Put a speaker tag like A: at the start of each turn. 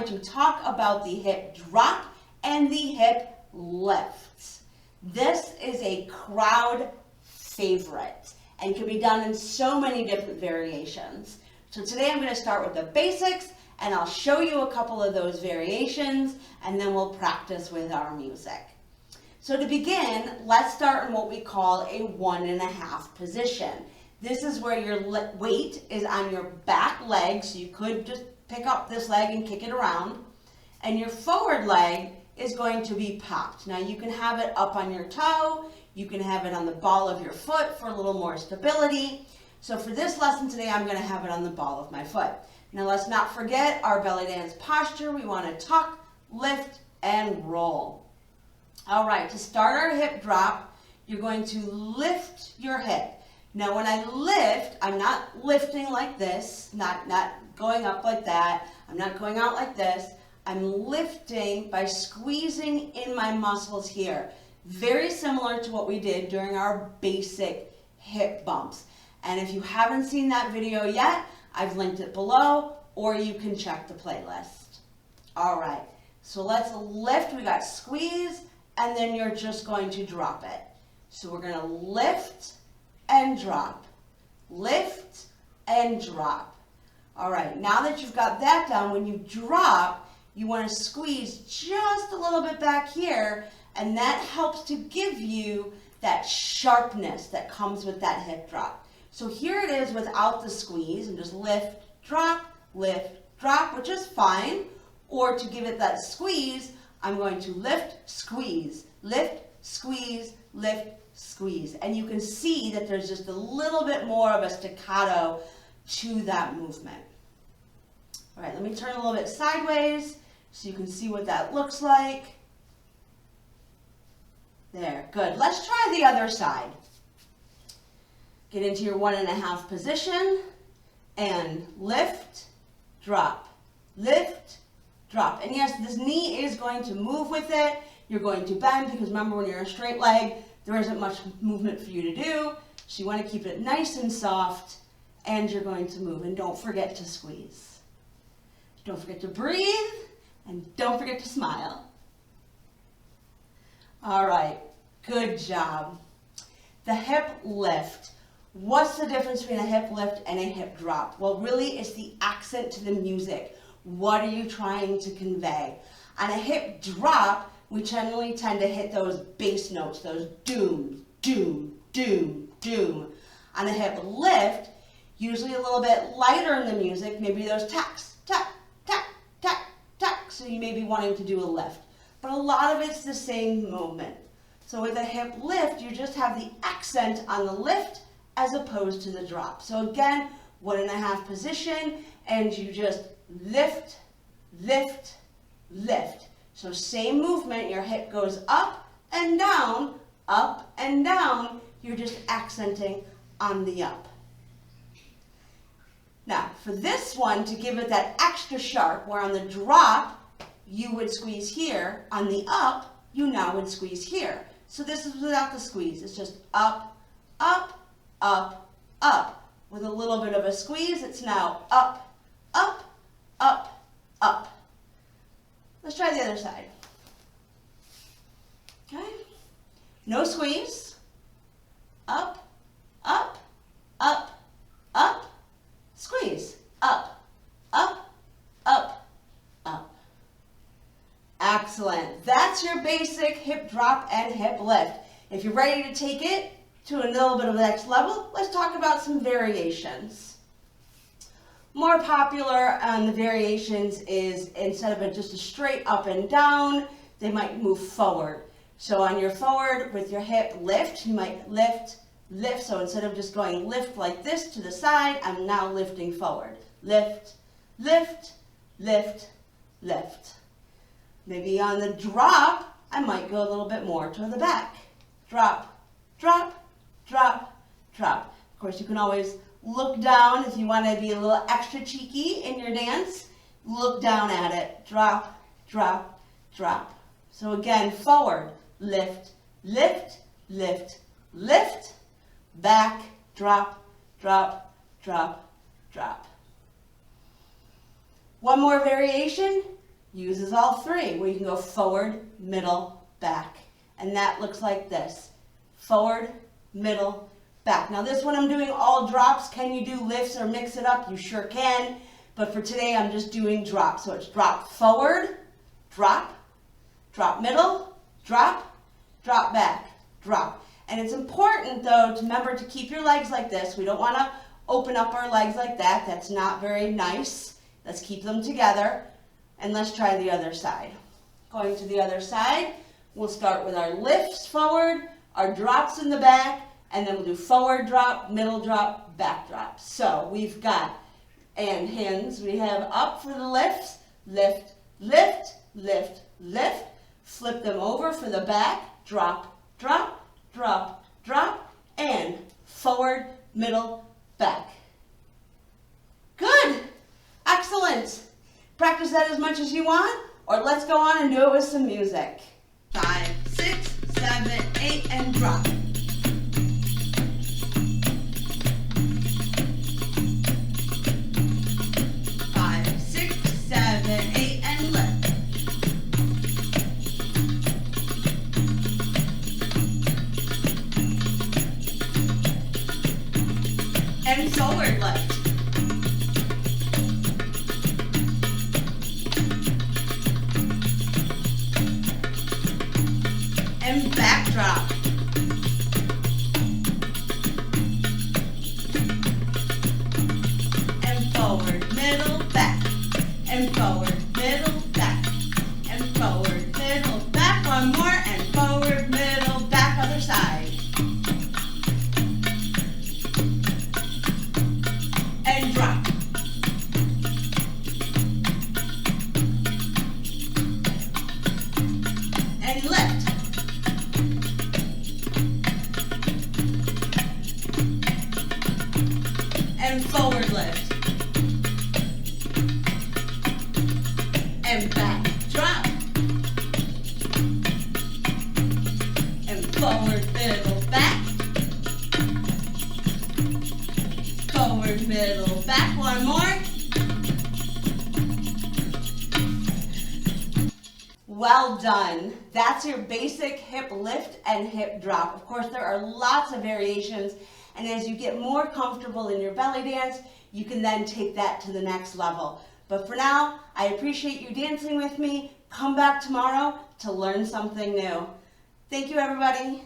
A: to talk about the hip drop and the hip lift. This is a crowd favorite and can be done in so many different variations. So today I'm going to start with the basics, and I'll show you a couple of those variations, and then we'll practice with our music. So to begin, let's start in what we call a 1.5 position. This is where your weight is on your back leg, so you could just pick up this leg and kick it around, and your forward leg is going to be popped. Now you can have it up on your toe, you can have it on the ball of your foot for a little more stability. So for this lesson today, I'm going to have it on the ball of my foot. Now let's not forget our belly dance posture. We want to tuck, lift, and roll. All right, to start our hip drop, you're going to lift your hip. Now when I lift, I'm not lifting like this, not going up like that. I'm not going out like this. I'm lifting by squeezing in my muscles here. Very similar to what we did during our basic hip bumps. And if you haven't seen that video yet, I've linked it below, or you can check the playlist. All right, so let's lift. We got squeeze, and then you're just going to drop it. So we're going to lift and drop, lift and drop. All right, now that you've got that down, when you drop, you want to squeeze just a little bit back here, and that helps to give you that sharpness that comes with that hip drop. So here it is without the squeeze, and just lift, drop, which is fine. Or to give it that squeeze, I'm going to lift, squeeze, lift, squeeze, lift, squeeze. And you can see that there's just a little bit more of a staccato to that movement. All right, let me turn a little bit sideways so you can see what that looks like. There, good. Let's try the other side. Get into your 1.5 position and lift, drop, lift, drop. And yes, this knee is going to move with it. You're going to bend because remember, when you're a straight leg, there isn't much movement for you to do. So you want to keep it nice and soft, and you're going to move. And don't forget to squeeze. Don't forget to breathe, and don't forget to smile. All right, good job. The hip lift. What's the difference between a hip lift and a hip drop? Well, really, it's the accent to the music. What are you trying to convey? On a hip drop, we generally tend to hit those bass notes, those doom, doom, doom, doom. On a hip lift, usually a little bit lighter in the music, maybe those tacks, tack, tack, tack, tack. So you may be wanting to do a lift. But a lot of it's the same movement. So with a hip lift, you just have the accent on the lift as opposed to the drop. So again, 1.5 position, and you just lift, lift, lift. So same movement, your hip goes up and down, you're just accenting on the up. Now, for this one, to give it that extra sharp, where on the drop, you would squeeze here, on the up, you now would squeeze here. So this is without the squeeze, it's just up, up, up, up. With a little bit of a squeeze, it's now up, up, up, up. Let's try the other side. Okay? No squeeze. Up, up, up, up. Squeeze. Up, up, up, up. Excellent. That's your basic hip drop and hip lift. If you're ready to take it to a little bit of the next level, let's talk about some variations. More popular on the variations is, instead of just a straight up and down, they might move forward. So on your forward with your hip lift, you might lift, lift. So instead of just going lift like this to the side, I'm now lifting forward. Lift, lift, lift, lift. Maybe on the drop, I might go a little bit more to the back. Drop, drop, drop, drop. Of course, you can always look down if you want to be a little extra cheeky in your dance. Look down at it. Drop, drop, drop. So again, forward, lift, lift, lift, lift, back, drop, drop, drop, drop. One more variation. uses all three, where you can go forward, middle, back. And that looks like this. Forward, middle, back. Now this one I'm doing all drops. Can you do lifts or mix it up? You sure can. But for today I'm just doing drops. So it's drop forward, drop, drop middle, drop, drop back, drop. And it's important though to remember to keep your legs like this. We don't want to open up our legs like that. That's not very nice. Let's keep them together. And let's try the other side. Going to the other side, we'll start with our lifts forward, our drops in the back, and then we'll do forward drop, middle drop, back drop. So we've got, and hands, we have up for the lifts, lift, lift, lift, lift, flip them over for the back, drop, drop, drop, drop, and forward, middle, back. Good, excellent. Practice that as much as you want, or let's go on and do it with some music. 5, 6, 7, 8, and drop. 5, 6, 7, 8, and lift. And forward lift. And back drop. And forward, middle, back. And forward, middle, back. And forward, middle, back. One more, and forward, middle, back, other side. And drop. And lift. And forward lift. And back drop. And forward, middle, back. Forward, middle, back. One more. Well done. That's your basic hip lift and hip drop. Of course, there are lots of variations, and as you get more comfortable in your belly dance, you can then take that to the next level. But for now, I appreciate you dancing with me. Come back tomorrow to learn something new. Thank you, everybody.